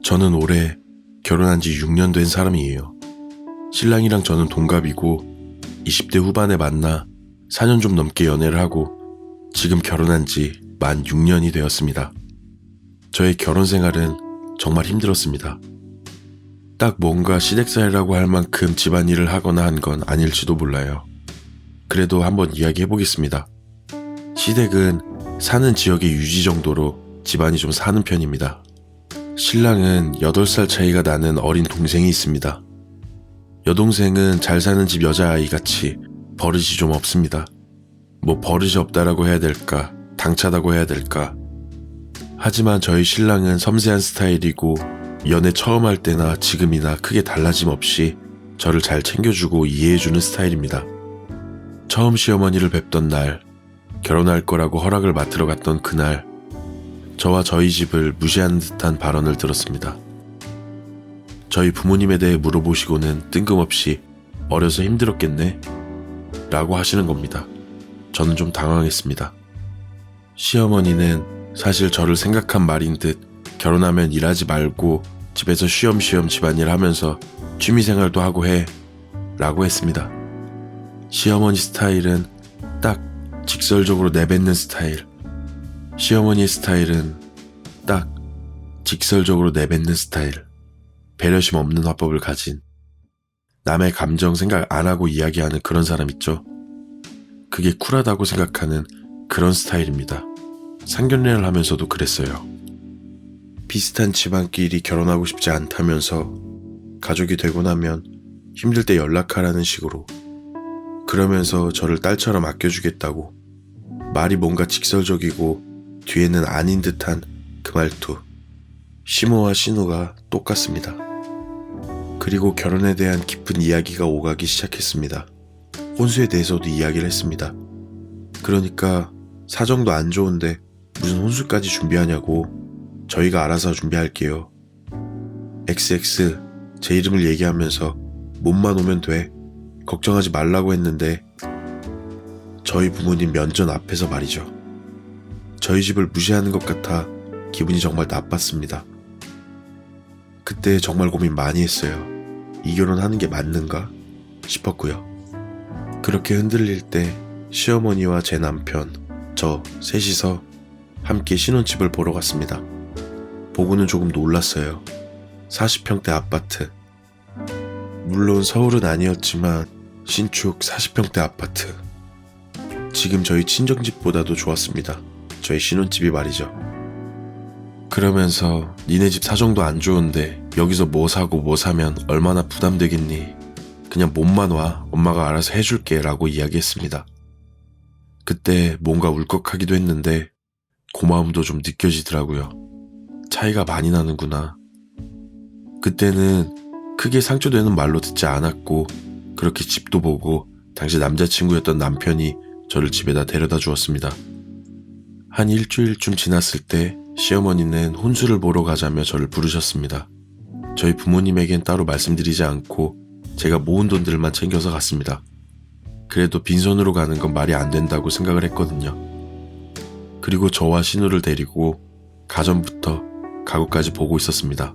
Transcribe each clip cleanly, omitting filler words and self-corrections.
저는 올해 결혼한 지 6년 된 사람이에요. 신랑이랑 저는 동갑이고 20대 후반에 만나 4년 좀 넘게 연애를 하고 지금 결혼한 지 만 6년이 되었습니다. 저의 결혼 생활은 정말 힘들었습니다. 딱 뭔가 시댁살이라고 할 만큼 집안일을 하거나 한 건 아닐지도 몰라요. 그래도 한번 이야기해 보겠습니다. 시댁은 사는 지역의 유지 정도로 집안이 좀 사는 편입니다. 신랑은 8살 차이가 나는 어린 동생이 있습니다. 여동생은 잘 사는 집 여자아이 같이 버릇이 좀 없습니다. 뭐 버릇이 없다라고 해야 될까, 당차다고 해야 될까. 하지만 저희 신랑은 섬세한 스타일이고 연애 처음 할 때나 지금이나 크게 달라짐 없이 저를 잘 챙겨주고 이해해주는 스타일입니다. 처음 시어머니를 뵙던 날, 결혼할 거라고 허락을 맡으러 갔던 그날, 저와 저희 집을 무시하는 듯한 발언을 들었습니다. 저희 부모님에 대해 물어보시고는 뜬금없이 어려서 힘들었겠네? 라고 하시는 겁니다. 저는 좀 당황했습니다. 시어머니는 사실 저를 생각한 말인 듯 결혼하면 일하지 말고 집에서 쉬엄쉬엄 집안일 하면서 취미생활도 하고 해 라고 했습니다. 시어머니 스타일은 딱 직설적으로 내뱉는 스타일, 시어머니의 스타일은 딱 직설적으로 내뱉는 스타일, 배려심 없는 화법을 가진, 남의 감정 생각 안 하고 이야기하는 그런 사람 있죠? 그게 쿨하다고 생각하는 그런 스타일입니다. 상견례를 하면서도 그랬어요. 비슷한 집안끼리 결혼하고 싶지 않다면서 가족이 되고 나면 힘들 때 연락하라는 식으로, 그러면서 저를 딸처럼 아껴주겠다고, 말이 뭔가 직설적이고 뒤에는 아닌 듯한 그 말투. 시모와 신우가 똑같습니다. 그리고 결혼에 대한 깊은 이야기가 오가기 시작했습니다. 혼수에 대해서도 이야기를 했습니다. 그러니까 사정도 안 좋은데 무슨 혼수까지 준비하냐고, 저희가 알아서 준비할게요. XX 제 이름을 얘기하면서 몸만 오면 돼, 걱정하지 말라고 했는데, 저희 부모님 면전 앞에서 말이죠. 저희 집을 무시하는 것 같아 기분이 정말 나빴습니다. 그때 정말 고민 많이 했어요. 이 결혼하는 게 맞는가 싶었고요. 그렇게 흔들릴 때 시어머니와 제 남편, 저 셋이서 함께 신혼집을 보러 갔습니다. 보고는 조금 놀랐어요. 40평대 아파트. 물론 서울은 아니었지만 신축 40평대 아파트. 지금 저희 친정집보다도 좋았습니다. 저희 신혼집이 말이죠. 그러면서 니네 집 사정도 안 좋은데 여기서 뭐 사고 뭐 사면 얼마나 부담되겠니? 그냥 몸만 와, 엄마가 알아서 해줄게 라고 이야기했습니다. 그때 뭔가 울컥하기도 했는데 고마움도 좀 느껴지더라고요. 차이가 많이 나는구나. 그때는 크게 상처되는 말로 듣지 않았고, 그렇게 집도 보고 당시 남자친구였던 남편이 저를 집에다 데려다 주었습니다. 한 일주일쯤 지났을 때 시어머니는 혼수를 보러 가자며 저를 부르셨습니다. 저희 부모님에겐 따로 말씀드리지 않고 제가 모은 돈들만 챙겨서 갔습니다. 그래도 빈손으로 가는 건 말이 안 된다고 생각을 했거든요. 그리고 저와 신우를 데리고 가전부터 가구까지 보고 있었습니다.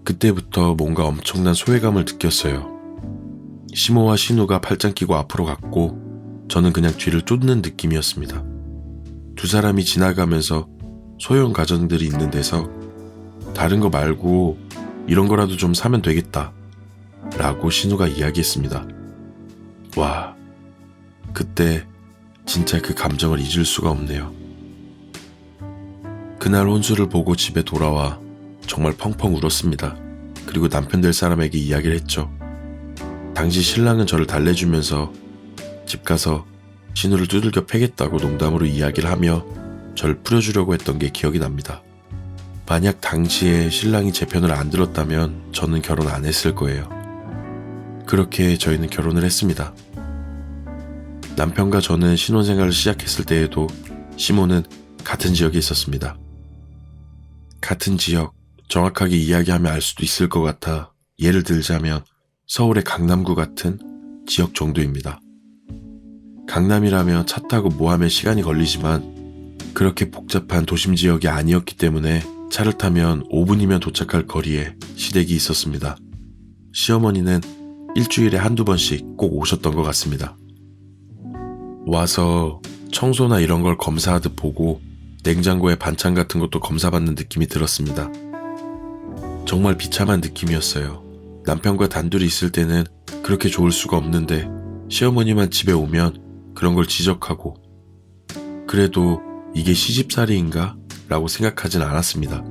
그때부터 뭔가 엄청난 소외감을 느꼈어요. 시모와 신우가 팔짱 끼고 앞으로 갔고 저는 그냥 뒤를 쫓는 느낌이었습니다. 두 사람이 지나가면서 소형 가전들이 있는 데서 다른 거 말고 이런 거라도 좀 사면 되겠다 라고 신우가 이야기했습니다. 와, 그때 진짜 그 감정을 잊을 수가 없네요. 그날 혼수를 보고 집에 돌아와 정말 펑펑 울었습니다. 그리고 남편 될 사람에게 이야기를 했죠. 당시 신랑은 저를 달래주면서 집 가서 신우를 두들겨 패겠다고 농담으로 이야기를 하며 저를 풀어주려고 했던 게 기억이 납니다. 만약 당시에 신랑이 제 편을 안 들었다면 저는 결혼 안 했을 거예요. 그렇게 저희는 결혼을 했습니다. 남편과 저는 신혼생활을 시작했을 때에도 시모는 같은 지역에 있었습니다. 같은 지역, 정확하게 이야기하면 알 수도 있을 것 같아 예를 들자면 서울의 강남구 같은 지역 정도입니다. 강남이라면 차 타고 뭐 하면 시간이 걸리지만 그렇게 복잡한 도심 지역이 아니었기 때문에 차를 타면 5분이면 도착할 거리에 시댁이 있었습니다. 시어머니는 일주일에 한두 번씩 꼭 오셨던 것 같습니다. 와서 청소나 이런 걸 검사하듯 보고 냉장고에 반찬 같은 것도 검사받는 느낌이 들었습니다. 정말 비참한 느낌이었어요. 남편과 단둘이 있을 때는 그렇게 좋을 수가 없는데 시어머니만 집에 오면 그런 걸 지적하고, 그래도 이게 시집살이인가? 라고 생각하진 않았습니다.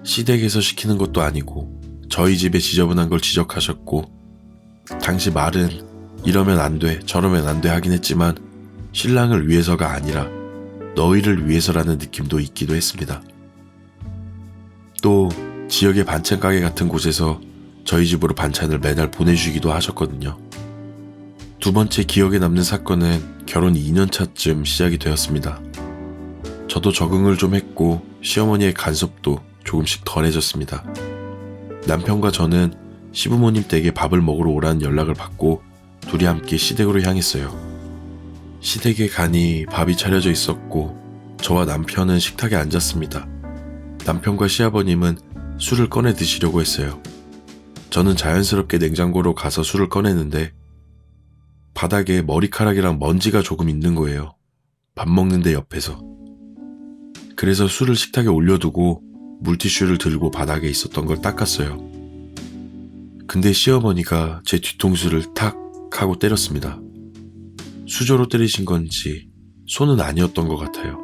시댁에서 시키는 것도 아니고 저희 집에 지저분한 걸 지적하셨고, 당시 말은 이러면 안 돼, 저러면 안 돼 하긴 했지만 신랑을 위해서가 아니라 너희를 위해서라는 느낌도 있기도 했습니다. 또 지역의 반찬 가게 같은 곳에서 저희 집으로 반찬을 매달 보내주기도 하셨거든요. 두 번째 기억에 남는 사건은 결혼 2년 차쯤 시작이 되었습니다. 저도 적응을 좀 했고 시어머니의 간섭도 조금씩 덜해졌습니다. 남편과 저는 시부모님 댁에 밥을 먹으러 오라는 연락을 받고 둘이 함께 시댁으로 향했어요. 시댁에 가니 밥이 차려져 있었고 저와 남편은 식탁에 앉았습니다. 남편과 시아버님은 술을 꺼내 드시려고 했어요. 저는 자연스럽게 냉장고로 가서 술을 꺼내는데 바닥에 머리카락이랑 먼지가 조금 있는 거예요. 밥 먹는데 옆에서. 그래서 술을 식탁에 올려두고 물티슈를 들고 바닥에 있었던 걸 닦았어요. 근데 시어머니가 제 뒤통수를 탁 하고 때렸습니다. 수저로 때리신 건지 손은 아니었던 것 같아요.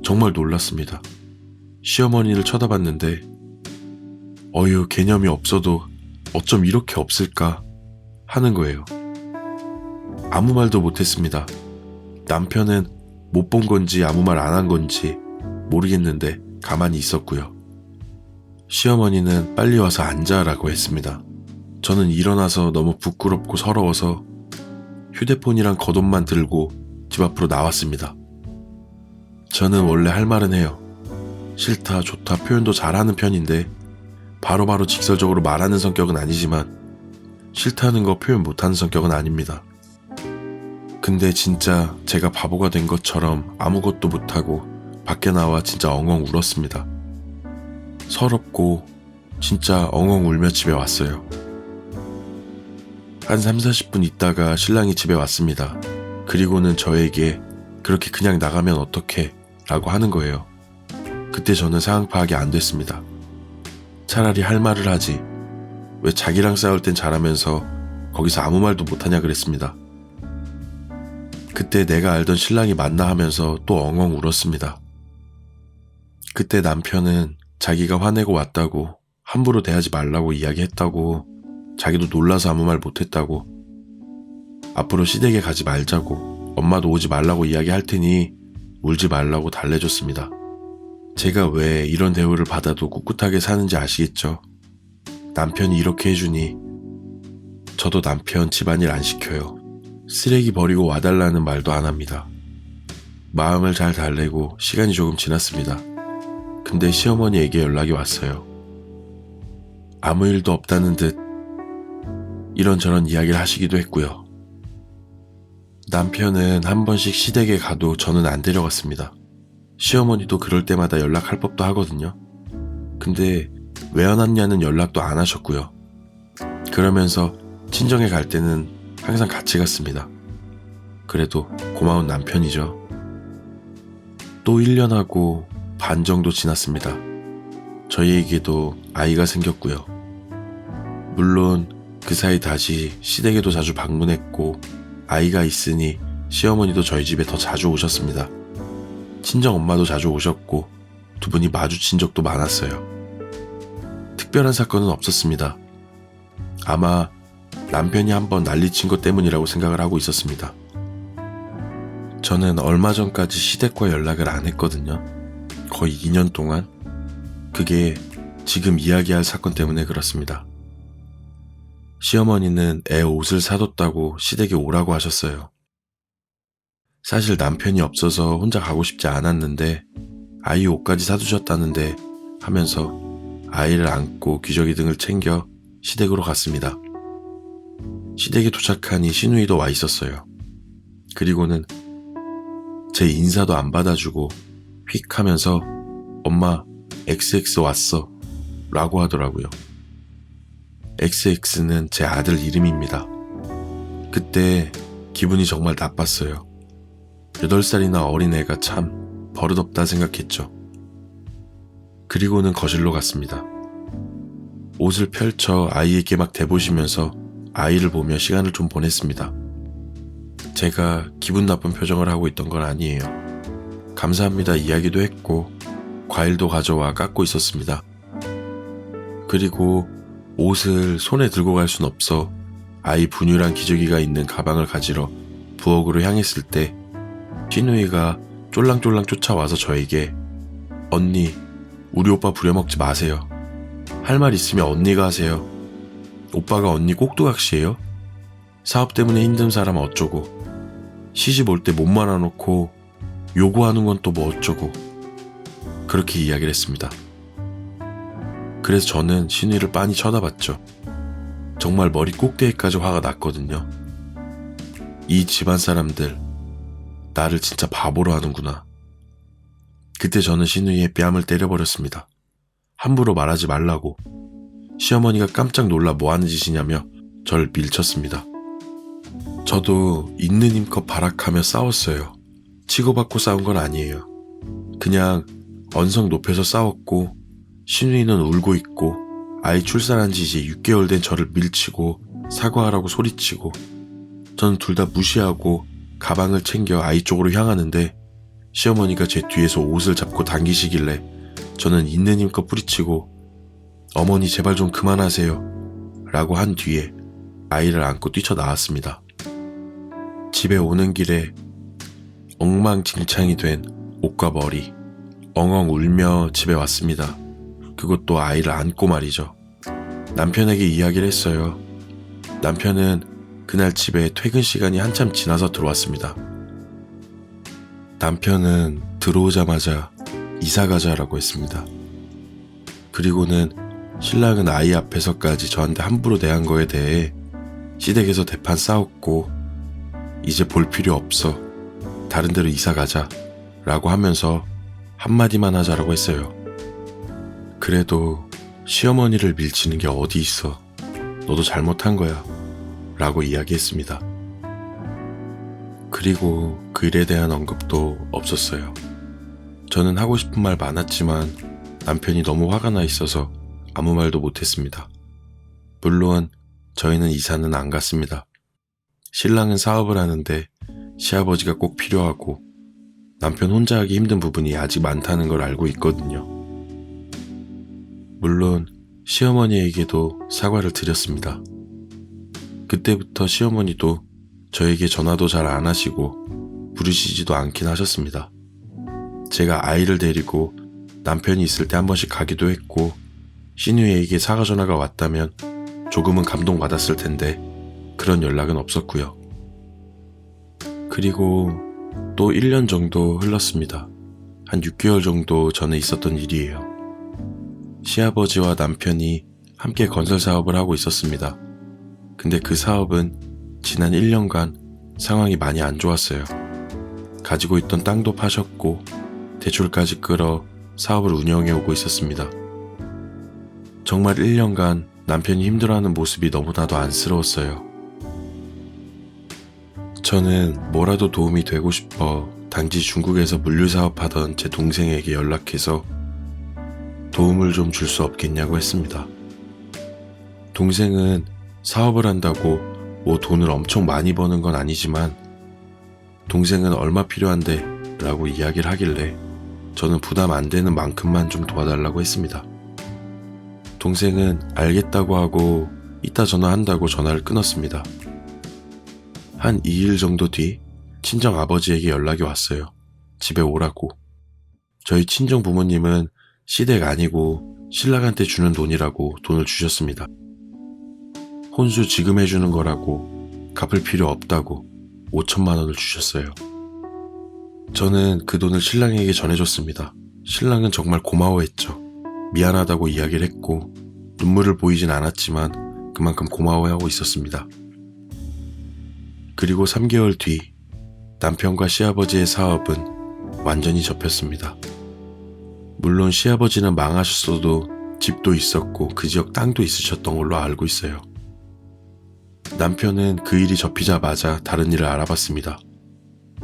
정말 놀랐습니다. 시어머니를 쳐다봤는데 어휴, 개념이 없어도 어쩜 이렇게 없을까 하는 거예요. 아무 말도 못했습니다. 남편은 못 본 건지 아무 말 안 한 건지 모르겠는데 가만히 있었고요. 시어머니는 빨리 와서 앉아라고 했습니다. 저는 일어나서 너무 부끄럽고 서러워서 휴대폰이랑 겉옷만 들고 집 앞으로 나왔습니다. 저는 원래 할 말은 해요. 싫다, 좋다 표현도 잘하는 편인데 바로바로 직설적으로 말하는 성격은 아니지만 싫다는 거 표현 못하는 성격은 아닙니다. 근데 진짜 제가 바보가 된 것처럼 아무것도 못하고 밖에 나와 진짜 엉엉 울었습니다. 서럽고 진짜 엉엉 울며 집에 왔어요. 한 30-40분 있다가 신랑이 집에 왔습니다. 그리고는 저에게 그렇게 그냥 나가면 어떡해 라고 하는 거예요. 그때 저는 상황 파악이 안 됐습니다. 차라리 할 말을 하지 왜 자기랑 싸울 땐 잘하면서 거기서 아무 말도 못하냐 그랬습니다. 그때 내가 알던 신랑이 맞나 하면서 또 엉엉 울었습니다. 그때 남편은 자기가 화내고 왔다고, 함부로 대하지 말라고 이야기했다고, 자기도 놀라서 아무 말 못했다고, 앞으로 시댁에 가지 말자고, 엄마도 오지 말라고 이야기할 테니 울지 말라고 달래줬습니다. 제가 왜 이런 대우를 받아도 꿋꿋하게 사는지 아시겠죠? 남편이 이렇게 해주니 저도 남편 집안일 안 시켜요. 쓰레기 버리고 와달라는 말도 안 합니다. 마음을 잘 달래고 시간이 조금 지났습니다. 근데 시어머니에게 연락이 왔어요. 아무 일도 없다는 듯 이런저런 이야기를 하시기도 했고요. 남편은 한 번씩 시댁에 가도 저는 안 데려갔습니다. 시어머니도 그럴 때마다 연락할 법도 하거든요. 근데 왜 안 왔냐는 연락도 안 하셨고요. 그러면서 친정에 갈 때는 항상 같이 갔습니다. 그래도 고마운 남편이죠. 또 1년하고 반 정도 지났습니다. 저희에게도 아이가 생겼고요. 물론 그 사이 다시 시댁에도 자주 방문했고 아이가 있으니 시어머니도 저희 집에 더 자주 오셨습니다. 친정 엄마도 자주 오셨고 두 분이 마주친 적도 많았어요. 특별한 사건은 없었습니다. 아마 남편이 한번 난리친 것 때문이라고 생각을 하고 있었습니다. 저는 얼마 전까지 시댁과 연락을 안 했거든요. 거의 2년 동안. 그게 지금 이야기할 사건 때문에 그렇습니다. 시어머니는 애 옷을 사뒀다고 시댁에 오라고 하셨어요. 사실 남편이 없어서 혼자 가고 싶지 않았는데 아이 옷까지 사두셨다는데 하면서 아이를 안고 귀저귀 등을 챙겨 시댁으로 갔습니다. 시댁에 도착하니 시누이도 와 있었어요. 그리고는 제 인사도 안 받아주고 휙 하면서 엄마 XX 왔어 라고 하더라고요. XX는 제 아들 이름입니다. 그때 기분이 정말 나빴어요. 8살이나 어린 애가 참 버릇없다 생각했죠. 그리고는 거실로 갔습니다. 옷을 펼쳐 아이에게 막 대보시면서 아이를 보며 시간을 좀 보냈습니다. 제가 기분 나쁜 표정을 하고 있던 건 아니에요. 감사합니다 이야기도 했고 과일도 가져와 깎고 있었습니다. 그리고 옷을 손에 들고 갈 순 없어 아이 분유랑 기저귀가 있는 가방을 가지러 부엌으로 향했을 때 시누이가 쫄랑쫄랑 쫓아와서 저에게 언니, 우리 오빠 부려먹지 마세요. 할 말 있으면 언니가 하세요. 오빠가 언니 꼭두각시예요? 사업 때문에 힘든 사람 어쩌고 시집 올 때 몸 말아놓고 요구하는 건 또 뭐 어쩌고 그렇게 이야기를 했습니다. 그래서 저는 시누이를 빤히 쳐다봤죠. 정말 머리 꼭대기까지 화가 났거든요. 이 집안 사람들 나를 진짜 바보로 하는구나. 그때 저는 시누이의 뺨을 때려버렸습니다. 함부로 말하지 말라고. 시어머니가 깜짝 놀라 뭐하는 짓이냐며 저를 밀쳤습니다. 저도 있는 힘껏 발악하며 싸웠어요. 치고받고 싸운 건 아니에요. 그냥 언성 높여서 싸웠고 시누이는 울고 있고 아이 출산한 지 이제 6개월 된 저를 밀치고 사과하라고 소리치고 저는 둘 다 무시하고 가방을 챙겨 아이 쪽으로 향하는데 시어머니가 제 뒤에서 옷을 잡고 당기시길래 저는 있는 힘껏 뿌리치고 어머니 제발 좀 그만하세요 라고 한 뒤에 아이를 안고 뛰쳐나왔습니다. 집에 오는 길에 엉망진창이 된 옷과 머리 엉엉 울며 집에 왔습니다. 그것도 아이를 안고 말이죠. 남편에게 이야기를 했어요. 남편은 그날 집에 퇴근 시간이 한참 지나서 들어왔습니다. 남편은 들어오자마자 이사 가자라고 했습니다. 그리고는 신랑은 아이 앞에서까지 저한테 함부로 대한 거에 대해 시댁에서 대판 싸웠고 이제 볼 필요 없어. 다른 데로 이사 가자 라고 하면서 한마디만 하자라고 했어요. 그래도 시어머니를 밀치는 게 어디 있어. 너도 잘못한 거야 라고 이야기했습니다. 그리고 그 일에 대한 언급도 없었어요. 저는 하고 싶은 말 많았지만 남편이 너무 화가 나 있어서 아무 말도 못했습니다. 물론 저희는 이사는 안 갔습니다. 신랑은 사업을 하는데 시아버지가 꼭 필요하고 남편 혼자 하기 힘든 부분이 아직 많다는 걸 알고 있거든요. 물론 시어머니에게도 사과를 드렸습니다. 그때부터 시어머니도 저에게 전화도 잘 안 하시고 부르시지도 않긴 하셨습니다. 제가 아이를 데리고 남편이 있을 때 한 번씩 가기도 했고 시누이에게 사과 전화가 왔다면 조금은 감동받았을 텐데 그런 연락은 없었고요. 그리고 또 1년 정도 흘렀습니다. 한 6개월 정도 전에 있었던 일이에요. 시아버지와 남편이 함께 건설 사업을 하고 있었습니다. 근데 그 사업은 지난 1년간 상황이 많이 안 좋았어요. 가지고 있던 땅도 파셨고 대출까지 끌어 사업을 운영해 오고 있었습니다. 정말 1년간 남편이 힘들어하는 모습이 너무나도 안쓰러웠어요. 저는 뭐라도 도움이 되고 싶어 당시 중국에서 물류사업하던 제 동생에게 연락해서 도움을 좀 줄 수 없겠냐고 했습니다. 동생은 사업을 한다고 뭐 돈을 엄청 많이 버는 건 아니지만 동생은 얼마 필요한데 라고 이야기를 하길래 저는 부담 안 되는 만큼만 좀 도와달라고 했습니다. 동생은 알겠다고 하고 이따 전화한다고 전화를 끊었습니다. 한 2일 정도 뒤 친정 아버지에게 연락이 왔어요. 집에 오라고. 저희 친정 부모님은 시댁 아니고 신랑한테 주는 돈이라고 돈을 주셨습니다. 혼수 지금 해주는 거라고 갚을 필요 없다고 5천만 원을 주셨어요. 저는 그 돈을 신랑에게 전해줬습니다. 신랑은 정말 고마워했죠. 미안하다고 이야기를 했고 눈물을 보이진 않았지만 그만큼 고마워하고 있었습니다. 그리고 3개월 뒤 남편과 시아버지의 사업은 완전히 접혔습니다. 물론 시아버지는 망하셨어도 집도 있었고 그 지역 땅도 있으셨던 걸로 알고 있어요. 남편은 그 일이 접히자마자 다른 일을 알아봤습니다.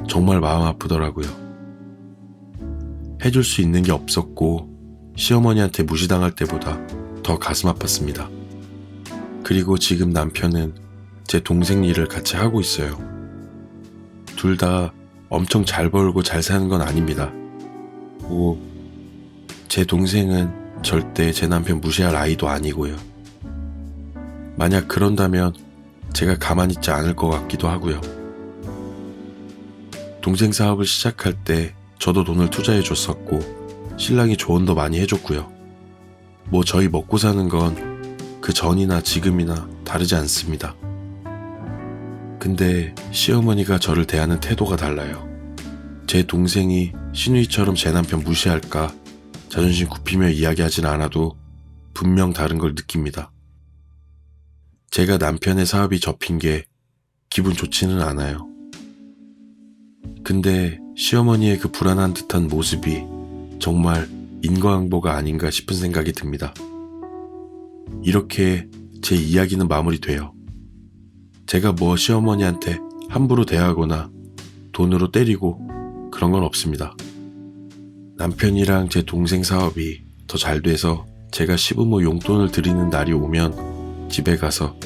정말 마음 아프더라고요. 해줄 수 있는 게 없었고 시어머니한테 무시당할 때보다 더 가슴 아팠습니다. 그리고 지금 남편은 제 동생 일을 같이 하고 있어요. 둘 다 엄청 잘 벌고 잘 사는 건 아닙니다. 제 동생은 절대 제 남편 무시할 아이도 아니고요. 만약 그런다면 제가 가만히 있지 않을 것 같기도 하고요. 동생 사업을 시작할 때 저도 돈을 투자해 줬었고 신랑이 조언도 많이 해줬고요. 저희 먹고 사는 건 그 전이나 지금이나 다르지 않습니다. 근데 시어머니가 저를 대하는 태도가 달라요. 제 동생이 시누이처럼 제 남편 무시할까 자존심 굽히며 이야기하진 않아도 분명 다른 걸 느낍니다. 제가 남편의 사업이 접힌 게 기분 좋지는 않아요. 근데 시어머니의 그 불안한 듯한 모습이 정말 인과응보가 아닌가 싶은 생각이 듭니다. 이렇게 제 이야기는 마무리돼요. 제가 시어머니한테 함부로 대하거나 돈으로 때리고 그런 건 없습니다. 남편이랑 제 동생 사업이 더 잘 돼서 제가 시부모 용돈을 드리는 날이 오면 집에 가서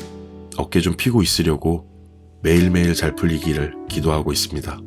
어깨 좀 피고 있으려고 매일매일 잘 풀리기를 기도하고 있습니다.